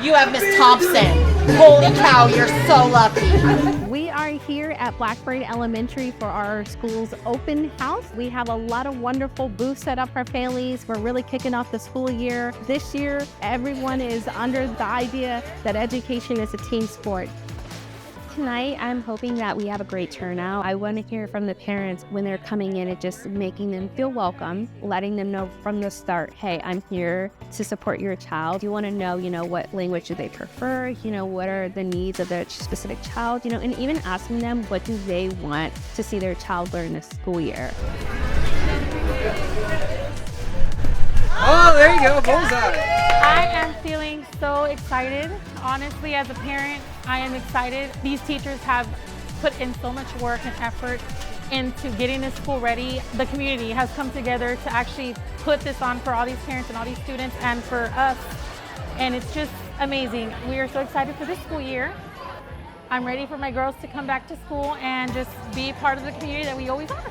You have Miss Thompson. Holy cow, you're so lucky. We are here at Blackburn Elementary for our school's open house. We have a lot of wonderful booths set up for families. We're really kicking off the school year. This year, everyone is under the idea that education is a team sport. Tonight, I'm hoping that we have a great turnout. I want to hear from the parents when they're coming in and just making them feel welcome, letting them know from the start, hey, I'm here to support your child. You want to know, what language do they prefer? What are the needs of their specific child? And even asking them what do they want to see their child learn this school year. Oh, there you go, bullseye. I am feeling so excited. Honestly, as a parent, I am excited. These teachers have put in so much work and effort into getting this school ready. The community has come together to actually put this on for all these parents and all these students and for us. And it's just amazing. We are so excited for this school year. I'm ready for my girls to come back to school and just be part of the community that we always are.